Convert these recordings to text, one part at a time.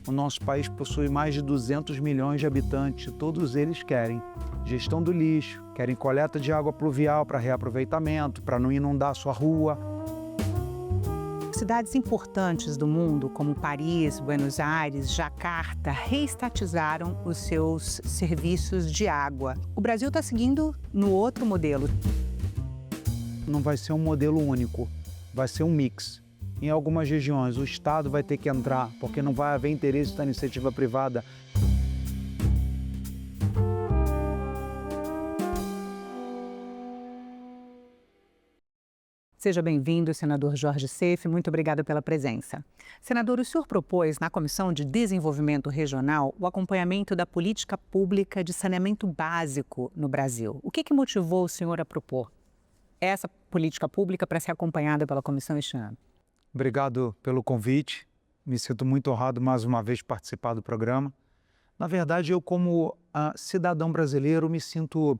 O nosso país possui mais de 200 milhões de habitantes e todos eles querem gestão do lixo, querem coleta de água pluvial para reaproveitamento, para não inundar a sua rua. Cidades importantes do mundo, como Paris, Buenos Aires, Jacarta, reestatizaram os seus serviços de água. O Brasil está seguindo no outro modelo. Não vai ser um modelo único, vai ser um mix. Em algumas regiões, o Estado vai ter que entrar, porque não vai haver interesse da iniciativa privada. Seja bem-vindo, senador Jorge Seife. Muito obrigada pela presença. Senador, o senhor propôs na Comissão de Desenvolvimento Regional o acompanhamento da política pública de saneamento básico no Brasil. O que motivou o senhor a propor essa política pública para ser acompanhada pela comissão este ano? Obrigado pelo convite. Me sinto muito honrado mais uma vez participar do programa. Na verdade, eu como cidadão brasileiro me sinto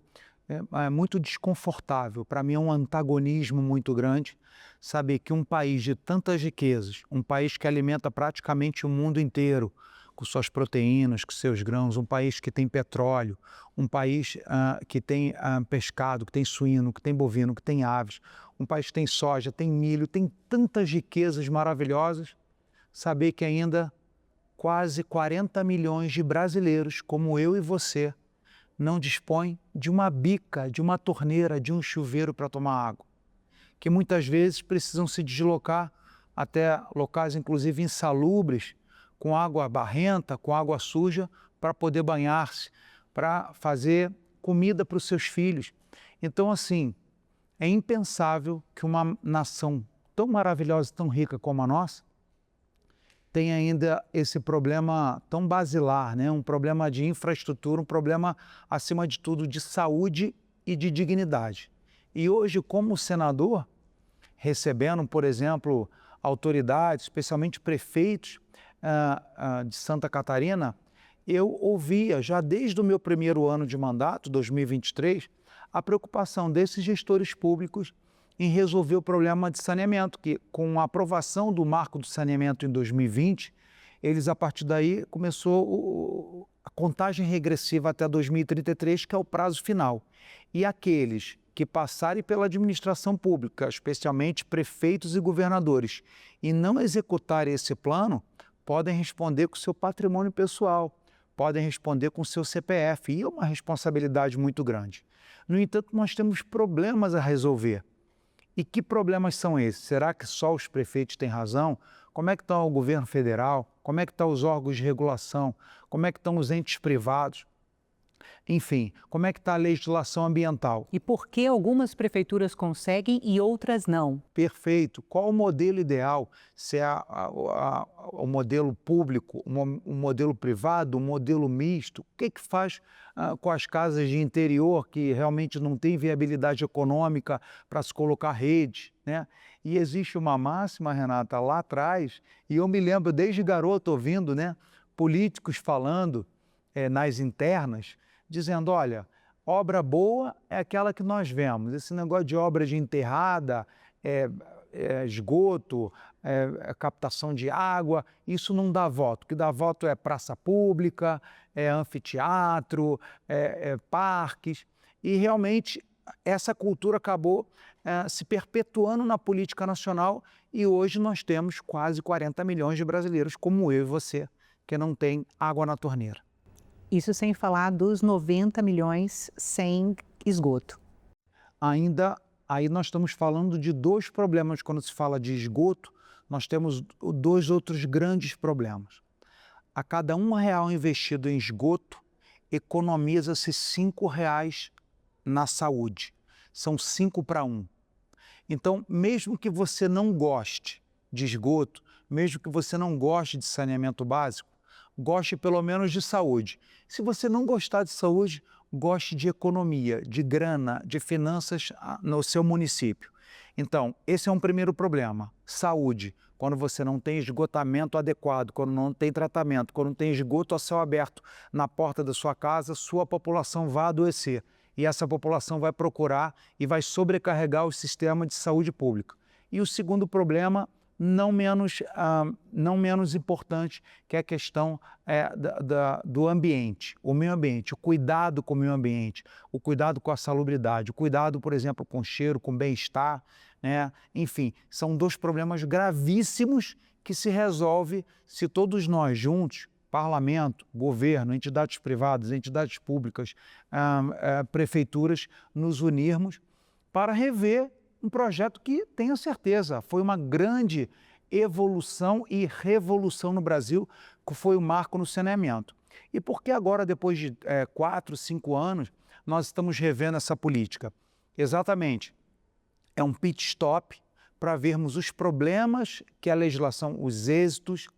muito desconfortável. Para mim é um antagonismo muito grande saber que um país de tantas riquezas, um país que alimenta praticamente o mundo inteiro com suas proteínas, com seus grãos, um país que tem petróleo, um país que tem pescado, que tem suíno, que tem bovino, que tem aves, um país que tem soja, tem milho, tem tantas riquezas maravilhosas, saber que ainda quase 40 milhões de brasileiros, como eu e você, não dispõem de uma bica, de uma torneira, de um chuveiro para tomar água, que muitas vezes precisam se deslocar até locais, inclusive insalubres, com água barrenta, com água suja, para poder banhar-se, para fazer comida para os seus filhos. Então, assim, é impensável que uma nação tão maravilhosa, tão rica como a nossa, tem ainda esse problema tão basilar, né? Um problema de infraestrutura, um problema, acima de tudo, de saúde e de dignidade. E hoje, como senador, recebendo, por exemplo, autoridades, especialmente prefeitos de Santa Catarina, eu ouvia, já desde o meu primeiro ano de mandato, 2023, a preocupação desses gestores públicos em resolver o problema de saneamento, que com a aprovação do marco do saneamento em 2020, eles a partir daí começou a contagem regressiva até 2033, que é o prazo final. E aqueles que passarem pela administração pública, especialmente prefeitos e governadores, e não executarem esse plano, podem responder com o seu patrimônio pessoal, podem responder com o seu CPF, e é uma responsabilidade muito grande. No entanto, nós temos problemas a resolver. E que problemas são esses? Será que só os prefeitos têm razão? Como é que está o governo federal? Como é que estão os órgãos de regulação? Como é que estão os entes privados? Enfim, como é que está a legislação ambiental? E por que algumas prefeituras conseguem e outras não? Perfeito. Qual o modelo ideal? Se é o modelo público, um modelo privado, um modelo misto? O que faz com as casas de interior que realmente não tem viabilidade econômica para se colocar rede, né? E existe uma máxima, Renata, lá atrás, e eu me lembro desde garoto ouvindo, né, políticos falando nas internas, dizendo, olha, obra boa é aquela que nós vemos. Esse negócio de obra de enterrada, esgoto, captação de água, isso não dá voto. O que dá voto é praça pública, é anfiteatro, parques. E realmente essa cultura acabou se perpetuando na política nacional e hoje nós temos quase 40 milhões de brasileiros, como eu e você, que não tem água na torneira. Isso sem falar dos 90 milhões sem esgoto. Ainda, aí nós estamos falando de dois problemas. Quando se fala de esgoto, nós temos dois outros grandes problemas. A cada R$1 investido em esgoto, economiza-se R$5 na saúde. São 5 para 1. Então, mesmo que você não goste de esgoto, mesmo que você não goste de saneamento básico, goste pelo menos de saúde. Se você não gostar de saúde, goste de economia, de grana, de finanças no seu município. Então, esse é um primeiro problema. Saúde, quando você não tem esgotamento adequado, quando não tem tratamento, quando não tem esgoto a céu aberto na porta da sua casa, sua população vai adoecer. E essa população vai procurar e vai sobrecarregar o sistema de saúde pública. E o segundo problema não menos importante, que é a questão do ambiente, o meio ambiente, o cuidado com o meio ambiente, o cuidado com a salubridade, o cuidado, por exemplo, com o cheiro, com o bem-estar, né? Enfim, são dois problemas gravíssimos que se resolve se todos nós juntos, parlamento, governo, entidades privadas, entidades públicas, prefeituras, nos unirmos para rever um projeto que, tenho certeza, foi uma grande evolução e revolução no Brasil, que foi o marco no saneamento. E por que agora, depois de 4, 5 anos, nós estamos revendo essa política? Exatamente, é um pit stop para vermos os problemas que a legislação, os êxitos,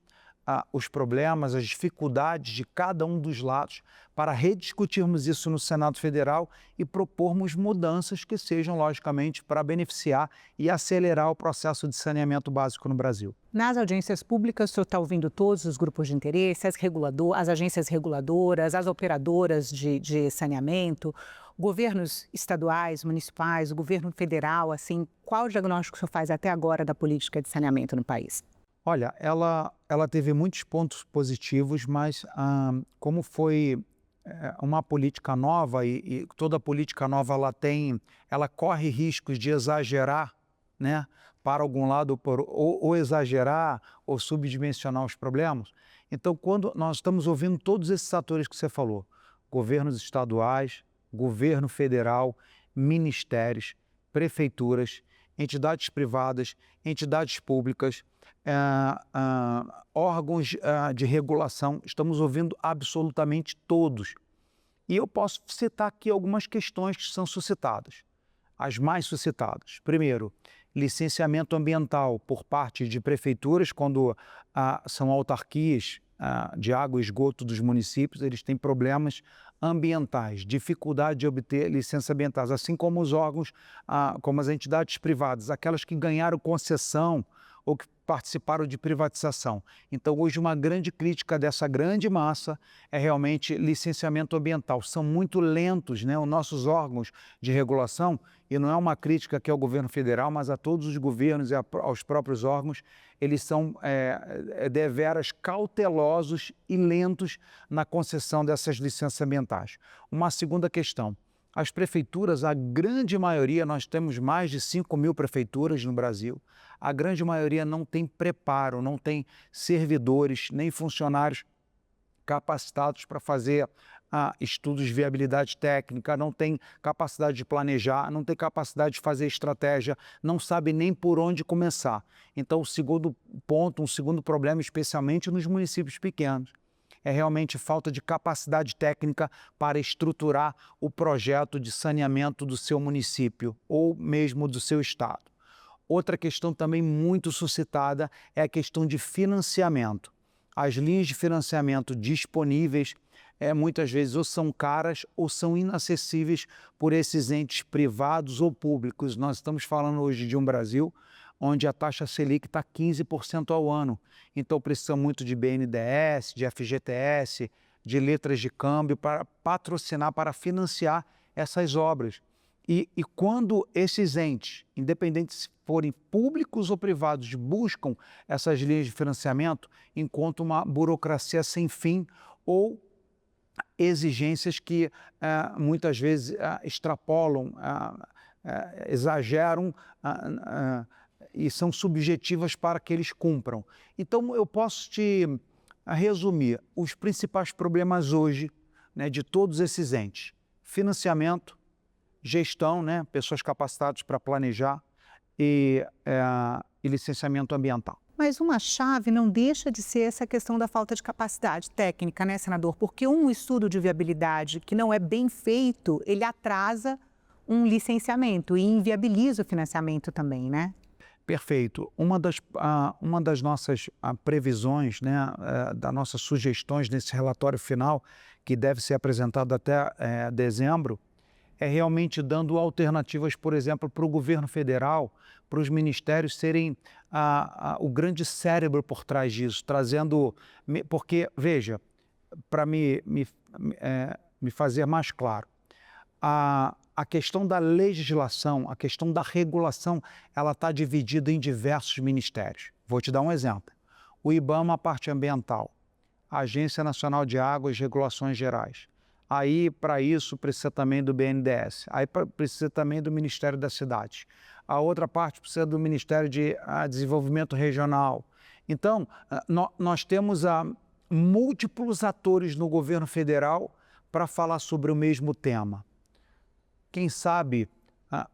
os problemas, as dificuldades de cada um dos lados, para rediscutirmos isso no Senado Federal e propormos mudanças que sejam, logicamente, para beneficiar e acelerar o processo de saneamento básico no Brasil. Nas audiências públicas, o senhor está ouvindo todos os grupos de interesse, as agências reguladoras, as operadoras de saneamento, governos estaduais, municipais, o governo federal, assim, qual o diagnóstico que o senhor faz até agora da política de saneamento no país? Olha, ela teve muitos pontos positivos, mas como foi uma política nova e toda política nova ela corre riscos de exagerar, né, para algum lado ou exagerar ou subdimensionar os problemas. Então, quando nós estamos ouvindo todos esses atores que você falou, governos estaduais, governo federal, ministérios, prefeituras, entidades privadas, entidades públicas, órgãos de regulação, estamos ouvindo absolutamente todos. E eu posso citar aqui algumas questões que são suscitadas, as mais suscitadas. Primeiro, licenciamento ambiental por parte de prefeituras, quando são autarquias de água e esgoto dos municípios, eles têm problemas ambientais, dificuldade de obter licenças ambientais, assim como os órgãos, como as entidades privadas, aquelas que ganharam concessão ou que participaram de privatização. Então, hoje, uma grande crítica dessa grande massa é realmente licenciamento ambiental. São muito lentos, né, os nossos órgãos de regulação, e não é uma crítica aqui ao governo federal, mas a todos os governos e aos próprios órgãos, eles são deveras cautelosos e lentos na concessão dessas licenças ambientais. Uma segunda questão. As prefeituras, a grande maioria, nós temos mais de 5.000 prefeituras no Brasil, a grande maioria não tem preparo, não tem servidores nem funcionários capacitados para fazer estudos de viabilidade técnica, não tem capacidade de planejar, não tem capacidade de fazer estratégia, não sabe nem por onde começar. Então, o segundo ponto, um segundo problema, especialmente nos municípios pequenos, é realmente falta de capacidade técnica para estruturar o projeto de saneamento do seu município ou mesmo do seu estado. Outra questão também muito suscitada é a questão de financiamento. As linhas de financiamento disponíveis muitas vezes ou são caras ou são inacessíveis por esses entes privados ou públicos. Nós estamos falando hoje de um Brasil onde a taxa Selic está 15% ao ano. Então precisa muito de BNDES, de FGTS, de letras de câmbio para patrocinar, para financiar essas obras. E quando esses entes, independentes se forem públicos ou privados, buscam essas linhas de financiamento, encontram uma burocracia sem fim ou exigências que muitas vezes extrapolam, exageram e são subjetivas para que eles cumpram. Então, eu posso te resumir os principais problemas hoje, né, de todos esses entes: financiamento, gestão, né, pessoas capacitadas para planejar e licenciamento ambiental. Mas uma chave não deixa de ser essa questão da falta de capacidade técnica, né, senador? Porque um estudo de viabilidade que não é bem feito, ele atrasa um licenciamento e inviabiliza o financiamento também, né? Perfeito. Uma das nossas previsões, né, das nossas sugestões nesse relatório final, que deve ser apresentado até dezembro, é realmente dando alternativas, por exemplo, para o governo federal, para os ministérios serem o grande cérebro por trás disso, trazendo... Porque, veja, para me fazer mais claro, a questão da legislação, a questão da regulação, ela está dividida em diversos ministérios. Vou te dar um exemplo. O IBAMA, a parte ambiental, a Agência Nacional de Águas e Regulações Gerais. Aí, para isso, precisa também do BNDES. Aí precisa também do Ministério das Cidades. A outra parte precisa do Ministério de Desenvolvimento Regional. Então, nós temos múltiplos atores no governo federal para falar sobre o mesmo tema. Quem sabe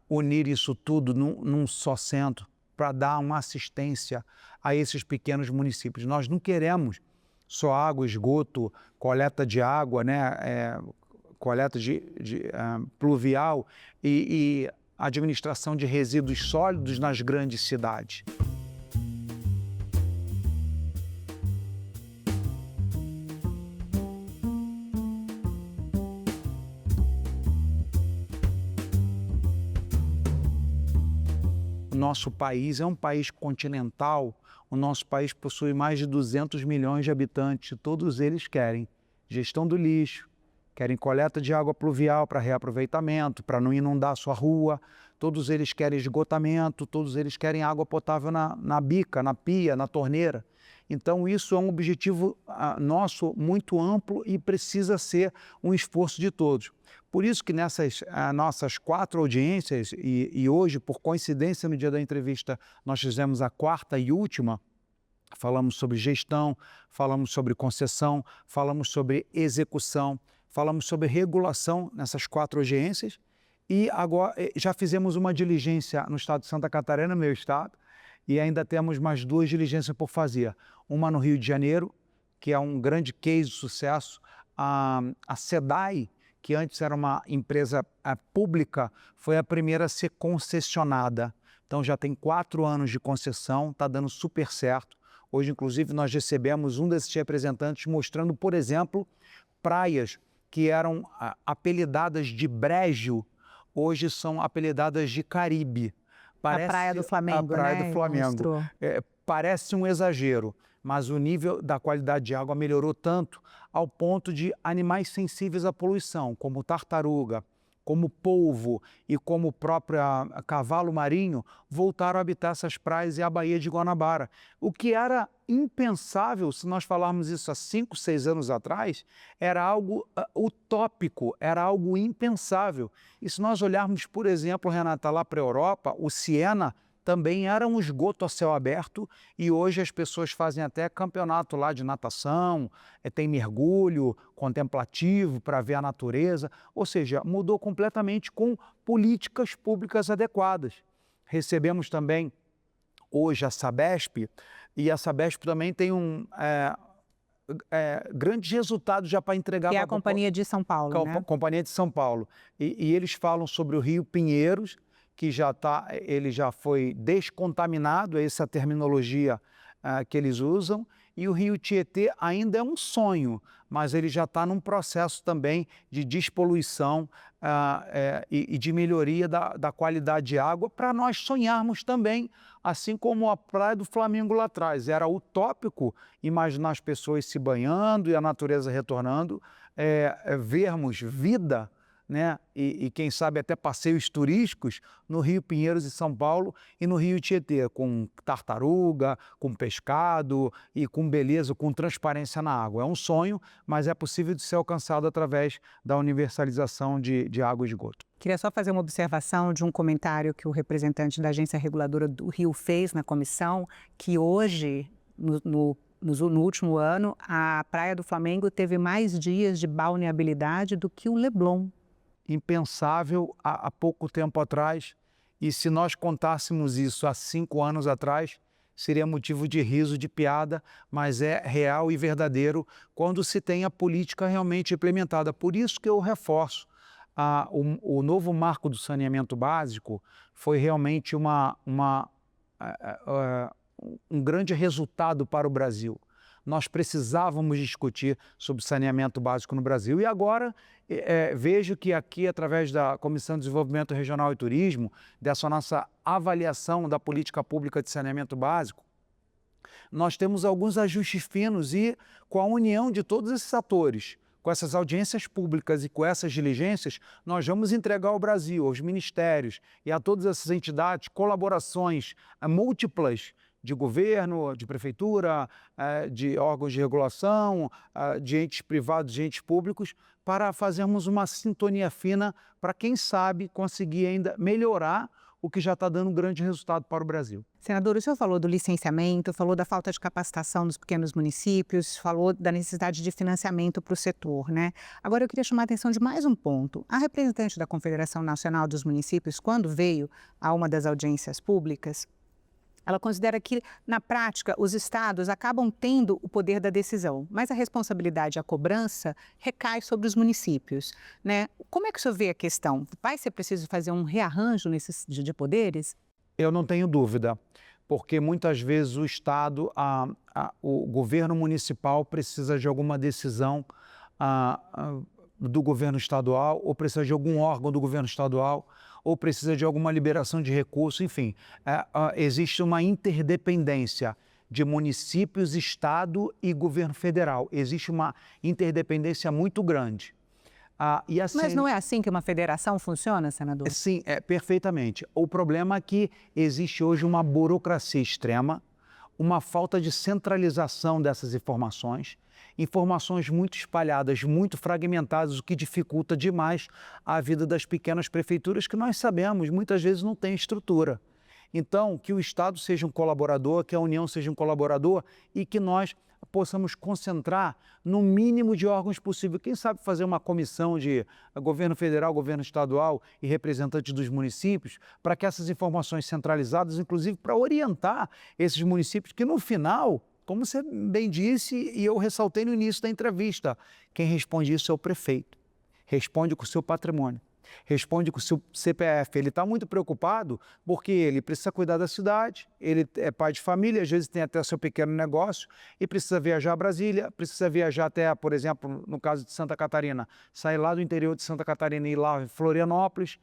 unir isso tudo num só centro para dar uma assistência a esses pequenos municípios. Nós não queremos só água, esgoto, coleta de água, né? Coleta pluvial e administração de resíduos sólidos nas grandes cidades. O nosso país é um país continental, o nosso país possui mais de 200 milhões de habitantes, todos eles querem gestão do lixo, querem coleta de água pluvial para reaproveitamento, para não inundar a sua rua, todos eles querem esgotamento, todos eles querem água potável na bica, na pia, na torneira. Então isso é um objetivo nosso muito amplo e precisa ser um esforço de todos. Por isso que nessas nossas 4 audiências, e hoje, por coincidência, no dia da entrevista, nós fizemos a 4ª e última, falamos sobre gestão, falamos sobre concessão, falamos sobre execução, falamos sobre regulação nessas 4 audiências e agora já fizemos uma diligência no estado de Santa Catarina, meu estado, e ainda temos mais 2 diligências por fazer. Uma no Rio de Janeiro, que é um grande case de sucesso, a SEDAI, que antes era uma empresa pública, foi a primeira a ser concessionada. Então já tem 4 anos de concessão, está dando super certo. Hoje, inclusive, nós recebemos um desses representantes mostrando, por exemplo, praias que eram apelidadas de brejo, hoje são apelidadas de Caribe. Parece, a Praia do Flamengo, a Praia do Flamengo. Parece um exagero, mas o nível da qualidade de água melhorou tanto ao ponto de animais sensíveis à poluição, como tartaruga, como polvo e como o próprio cavalo marinho, voltaram a habitar essas praias e a Baía de Guanabara. O que era impensável, se nós falarmos isso há 5, 6 anos atrás, era algo utópico, era algo impensável. E se nós olharmos, por exemplo, Renata, lá para a Europa, o Siena também era um esgoto a céu aberto e hoje as pessoas fazem até campeonato lá de natação, tem mergulho contemplativo para ver a natureza, ou seja, mudou completamente com políticas públicas adequadas. Recebemos também hoje a Sabesp e a Sabesp também tem grandes resultados já para entregar. Que é a Companhia de São Paulo, né? Companhia de São Paulo. E eles falam sobre o Rio Pinheiros, que ele já foi descontaminado, essa terminologia que eles usam, e o Rio Tietê ainda é um sonho, mas ele já está num processo também de despoluição e de melhoria da qualidade de água, para nós sonharmos também, assim como a Praia do Flamengo lá atrás. Era utópico imaginar as pessoas se banhando e a natureza retornando, vermos vida, né? E quem sabe até passeios turísticos no Rio Pinheiros e São Paulo e no Rio Tietê, com tartaruga, com pescado e com beleza, com transparência na água. É um sonho, mas é possível de ser alcançado através da universalização de água e esgoto. Queria só fazer uma observação de um comentário que o representante da Agência Reguladora do Rio fez na comissão, que hoje, no último ano, a Praia do Flamengo teve mais dias de balneabilidade do que o Leblon. Impensável há pouco tempo atrás, e se nós contássemos isso há 5 anos atrás, seria motivo de riso, de piada, mas é real e verdadeiro quando se tem a política realmente implementada. Por isso que eu reforço, o novo marco do saneamento básico foi realmente um grande resultado para o Brasil. Nós precisávamos discutir sobre saneamento básico no Brasil e agora vejo que aqui, através da Comissão de Desenvolvimento Regional e Turismo, dessa nossa avaliação da política pública de saneamento básico, nós temos alguns ajustes finos e com a união de todos esses atores, com essas audiências públicas e com essas diligências, nós vamos entregar ao Brasil, aos ministérios e a todas essas entidades, colaborações múltiplas de governo, de prefeitura, de órgãos de regulação, de entes privados, de entes públicos, para fazermos uma sintonia fina para, quem sabe, conseguir ainda melhorar o que já está dando um grande resultado para o Brasil. Senador, o senhor falou do licenciamento, falou da falta de capacitação nos pequenos municípios, falou da necessidade de financiamento para o setor, né? Agora eu queria chamar a atenção de mais um ponto. A representante da Confederação Nacional dos Municípios, quando veio a uma das audiências públicas, ela considera que, na prática, os estados acabam tendo o poder da decisão, mas a responsabilidade e a cobrança recai sobre os municípios, né? Como é que o senhor vê a questão? Vai ser preciso fazer um rearranjo de poderes? Eu não tenho dúvida, porque muitas vezes o Estado, o governo municipal precisa de alguma decisão do governo estadual, ou precisa de algum órgão do governo estadual, ou precisa de alguma liberação de recurso, enfim. Existe uma interdependência de municípios, Estado e governo federal. Existe uma interdependência muito grande. Mas não é assim que uma federação funciona, senador? Sim, perfeitamente. O problema é que existe hoje uma burocracia extrema, uma falta de centralização dessas informações muito espalhadas, muito fragmentadas, o que dificulta demais a vida das pequenas prefeituras, que nós sabemos, muitas vezes não tem estrutura. Então, que o Estado seja um colaborador, que a União seja um colaborador e que nós possamos concentrar no mínimo de órgãos possível. Quem sabe fazer uma comissão de governo federal, governo estadual e representantes dos municípios, para que essas informações centralizadas, inclusive para orientar esses municípios, que no final, como você bem disse e eu ressaltei no início da entrevista, quem responde isso é o prefeito. Responde com o seu patrimônio. Responde com o seu CPF. Ele está muito preocupado porque ele precisa cuidar da cidade, ele é pai de família, às vezes tem até seu pequeno negócio e precisa viajar a Brasília, precisa viajar até, por exemplo, no caso de Santa Catarina, sair lá do interior de Santa Catarina e ir lá em Florianópolis,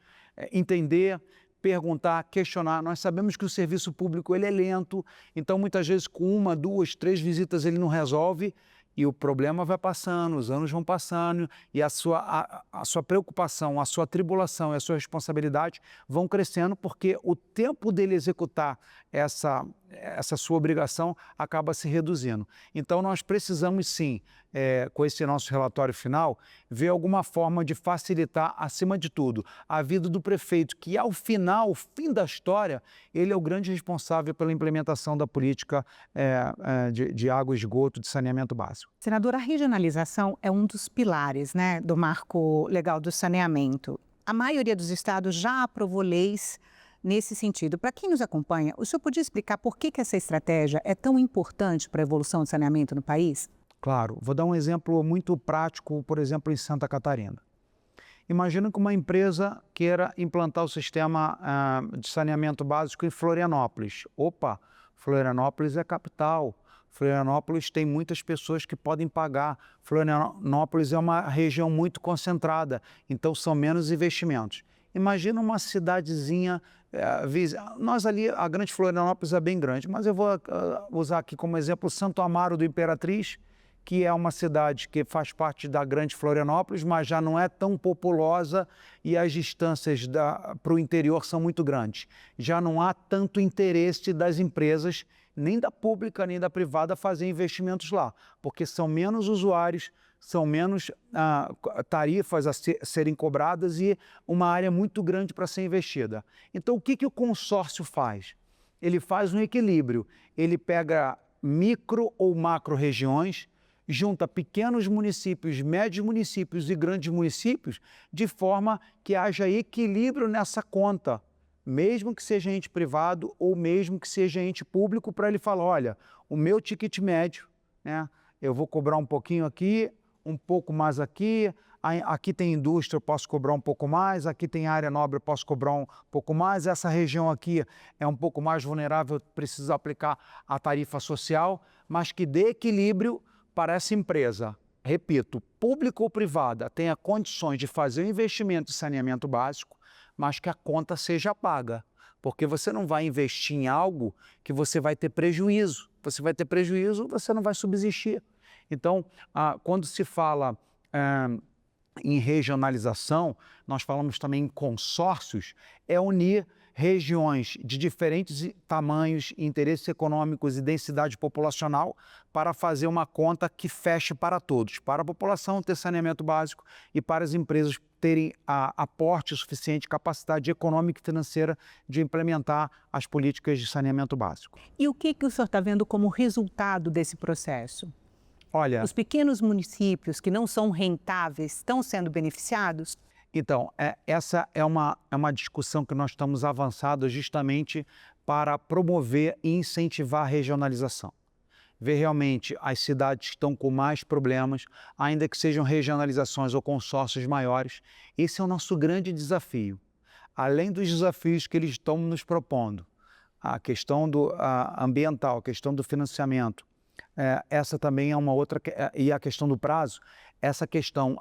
entender, perguntar, questionar. Nós sabemos que o serviço público ele é lento, então muitas vezes com 1, 2, 3 visitas ele não resolve. E o problema vai passando, os anos vão passando e a sua preocupação, a sua tribulação e a sua responsabilidade vão crescendo porque o tempo dele executar essa sua obrigação acaba se reduzindo. Então nós precisamos sim, com esse nosso relatório final, ver alguma forma de facilitar, acima de tudo, a vida do prefeito, que ao final, o fim da história, ele é o grande responsável pela implementação da política de água e esgoto, de saneamento básico. Senador, a regionalização é um dos pilares, né, do marco legal do saneamento. A maioria dos estados já aprovou leis nesse sentido. Para quem nos acompanha, o senhor podia explicar por que essa estratégia é tão importante para a evolução do saneamento no país? Claro, vou dar um exemplo muito prático, por exemplo, em Santa Catarina. Imagina que uma empresa queira implantar o sistema de saneamento básico em Florianópolis. Opa, Florianópolis é capital. Florianópolis tem muitas pessoas que podem pagar. Florianópolis é uma região muito concentrada, então são menos investimentos. Imagina uma cidadezinha, nós ali, a Grande Florianópolis é bem grande, mas eu vou usar aqui como exemplo Santo Amaro do Imperatriz, que é uma cidade que faz parte da Grande Florianópolis, mas já não é tão populosa e as distâncias para o interior são muito grandes. Já não há tanto interesse das empresas, nem da pública nem da privada, fazer investimentos lá, porque são menos usuários, são menos tarifas a serem cobradas e uma área muito grande para ser investida. Então, o que o consórcio faz? Ele faz um equilíbrio, ele pega micro ou macro regiões, junta pequenos municípios, médios municípios e grandes municípios, de forma que haja equilíbrio nessa conta, mesmo que seja ente privado ou mesmo que seja ente público, para ele falar, olha, o meu ticket médio, né, eu vou cobrar um pouquinho aqui, um pouco mais aqui, aqui tem indústria, eu posso cobrar um pouco mais, aqui tem área nobre, eu posso cobrar um pouco mais, essa região aqui é um pouco mais vulnerável, eu preciso aplicar a tarifa social, mas que dê equilíbrio para essa empresa, repito, pública ou privada, tenha condições de fazer o investimento em saneamento básico, mas que a conta seja paga, porque você não vai investir em algo que você vai ter prejuízo. Você vai ter prejuízo, você não vai subsistir. Então, quando se fala em regionalização, nós falamos também em consórcios, é unir regiões de diferentes tamanhos, interesses econômicos e densidade populacional para fazer uma conta que feche para todos, para a população ter saneamento básico e para as empresas terem aporte suficiente, capacidade econômica e financeira de implementar as políticas de saneamento básico. E o que o senhor está vendo como resultado desse processo? Olha, os pequenos municípios que não são rentáveis estão sendo beneficiados? Então, essa é uma discussão que nós estamos avançando justamente para promover e incentivar a regionalização. Ver realmente as cidades que estão com mais problemas, ainda que sejam regionalizações ou consórcios maiores. Esse é o nosso grande desafio. Além dos desafios que eles estão nos propondo, a questão ambiental, a questão do financiamento, essa também é uma outra, e a questão do prazo, essa questão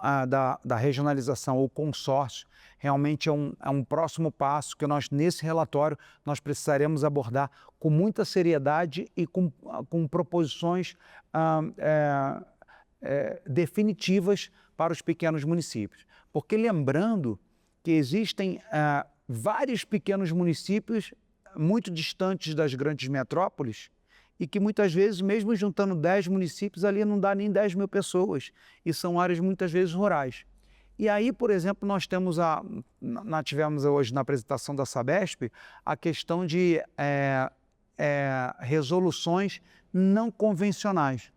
da regionalização ou consórcio realmente é um próximo passo que nós, nesse relatório, nós precisaremos abordar com muita seriedade e com proposições definitivas para os pequenos municípios. Porque lembrando que existem vários pequenos municípios muito distantes das grandes metrópoles, e que muitas vezes, mesmo juntando 10 municípios, ali não dá nem 10 mil pessoas, e são áreas muitas vezes rurais. E aí, por exemplo, nós tivemos hoje na apresentação da Sabesp a questão de resoluções não convencionais,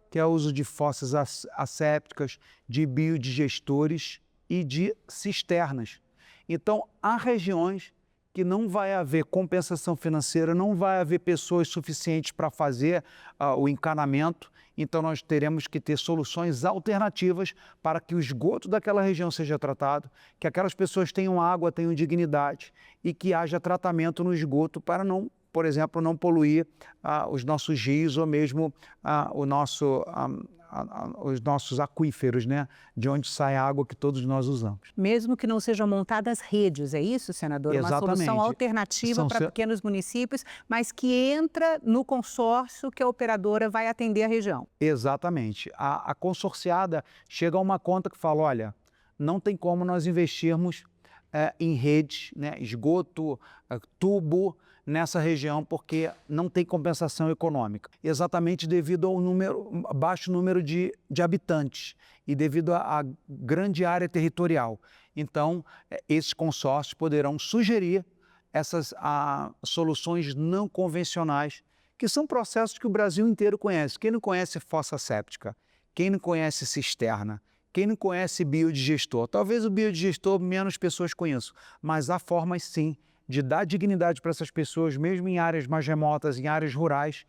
que é o uso de fossas assépticas, de biodigestores e de cisternas. Então, há regiões que não vai haver compensação financeira, não vai haver pessoas suficientes para fazer o encanamento, então nós teremos que ter soluções alternativas para que o esgoto daquela região seja tratado, que aquelas pessoas tenham água, tenham dignidade e que haja tratamento no esgoto para não, por exemplo, não poluir os nossos rios ou mesmo os nossos aquíferos, né? De onde sai a água que todos nós usamos. Mesmo que não sejam montadas redes, é isso, senador? Exatamente. Uma solução alternativa para pequenos municípios, mas que entra no consórcio que a operadora vai atender a região. Exatamente. A consorciada chega a uma conta que fala, olha, não tem como nós investirmos em redes, né? Esgoto, tubo, nessa região, porque não tem compensação econômica, exatamente devido ao baixo número de habitantes e devido à grande área territorial. Então, esses consórcios poderão sugerir essas soluções não convencionais, que são processos que o Brasil inteiro conhece. Quem não conhece fossa séptica? Quem não conhece cisterna? Quem não conhece biodigestor? Talvez o biodigestor menos pessoas conheçam, mas há formas sim de dar dignidade para essas pessoas, mesmo em áreas mais remotas, em áreas rurais,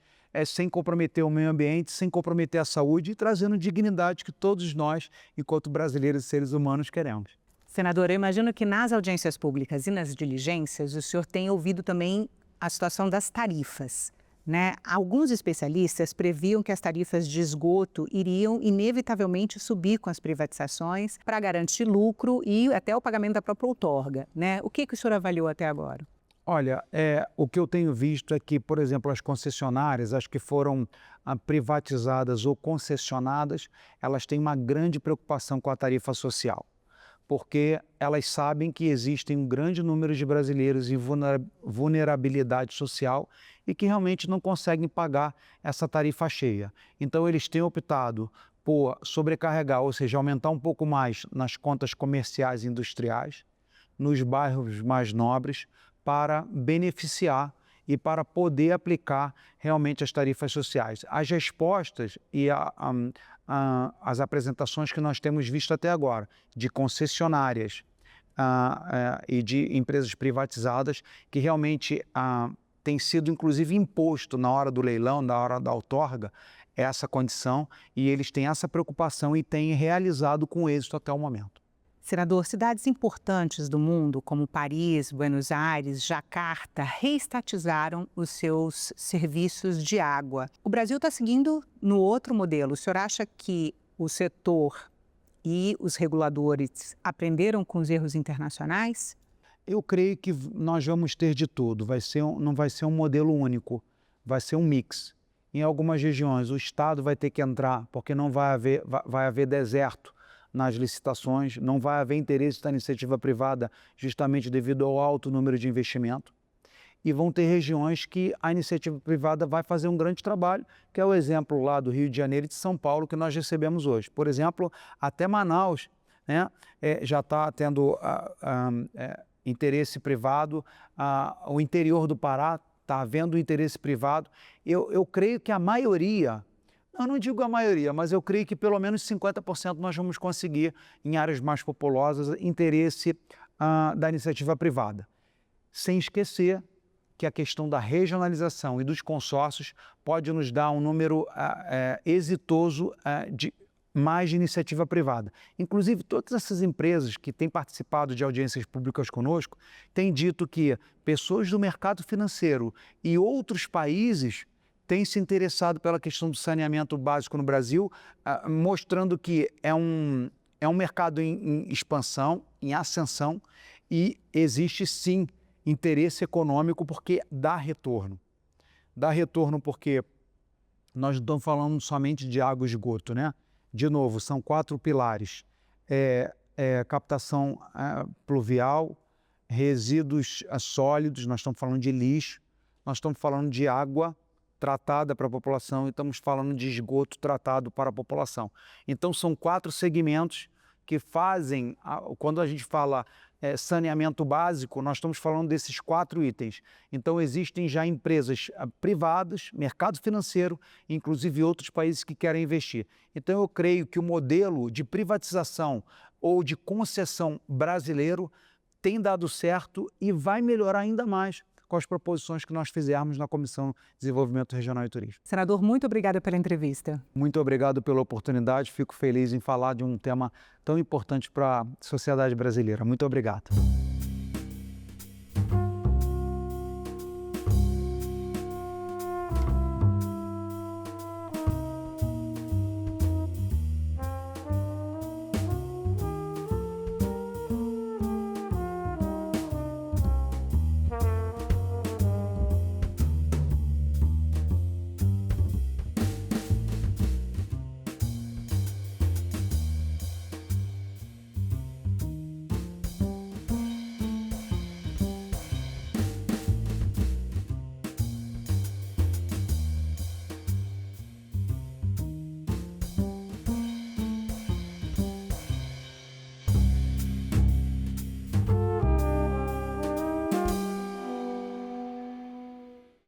sem comprometer o meio ambiente, sem comprometer a saúde e trazendo dignidade que todos nós, enquanto brasileiros e seres humanos, queremos. Senador, eu imagino que nas audiências públicas e nas diligências o senhor tem ouvido também a situação das tarifas, né? Alguns especialistas previam que as tarifas de esgoto iriam inevitavelmente subir com as privatizações para garantir lucro e até o pagamento da própria outorga, né? O que o senhor avaliou até agora? Olha, o que eu tenho visto é que, por exemplo, as concessionárias, as que foram privatizadas ou concessionadas, elas têm uma grande preocupação com a tarifa social, porque elas sabem que existem um grande número de brasileiros em vulnerabilidade social e que realmente não conseguem pagar essa tarifa cheia. Então, eles têm optado por sobrecarregar, ou seja, aumentar um pouco mais nas contas comerciais e industriais, nos bairros mais nobres, para beneficiar e para poder aplicar realmente as tarifas sociais. As respostas e as apresentações que nós temos visto até agora, de concessionárias e de empresas privatizadas, que realmente tem sido inclusive imposto na hora do leilão, na hora da outorga, essa condição, e eles têm essa preocupação e têm realizado com êxito até o momento. Senador, cidades importantes do mundo, como Paris, Buenos Aires, Jacarta, reestatizaram os seus serviços de água. O Brasil está seguindo no outro modelo. O senhor acha que o setor e os reguladores aprenderam com os erros internacionais? Eu creio que nós vamos ter de tudo. Não vai ser um modelo único, vai ser um mix. Em algumas regiões, o Estado vai ter que entrar, porque não vai haver deserto. nas licitações, não vai haver interesse da iniciativa privada justamente devido ao alto número de investimento. E vão ter regiões que a iniciativa privada vai fazer um grande trabalho, que é o exemplo lá do Rio de Janeiro e de São Paulo que nós recebemos hoje. Por exemplo, até Manaus, né, já está tendo interesse privado, o interior do Pará está havendo interesse privado. Eu creio que a maioria, eu não digo a maioria, mas eu creio que pelo menos 50% nós vamos conseguir, em áreas mais populosas, interesse da iniciativa privada. Sem esquecer que a questão da regionalização e dos consórcios pode nos dar um número exitoso de mais de iniciativa privada. Inclusive, todas essas empresas que têm participado de audiências públicas conosco têm dito que pessoas do mercado financeiro e outros países têm se interessado pela questão do saneamento básico no Brasil, mostrando que é um mercado em expansão, em ascensão, e existe sim interesse econômico porque dá retorno. Dá retorno porque nós não estamos falando somente de água e esgoto, né? De novo, são 4 pilares: captação pluvial, resíduos sólidos, nós estamos falando de lixo, nós estamos falando de água tratada para a população e estamos falando de esgoto tratado para a população. Então, são 4 segmentos que fazem, quando a gente fala saneamento básico, nós estamos falando desses 4 itens. Então, existem já empresas privadas, mercado financeiro, inclusive outros países que querem investir. Então, eu creio que o modelo de privatização ou de concessão brasileiro tem dado certo e vai melhorar ainda mais com as proposições que nós fizermos na Comissão de Desenvolvimento Regional e Turismo. Senador, muito obrigada pela entrevista. Muito obrigado pela oportunidade, fico feliz em falar de um tema tão importante para a sociedade brasileira. Muito obrigado.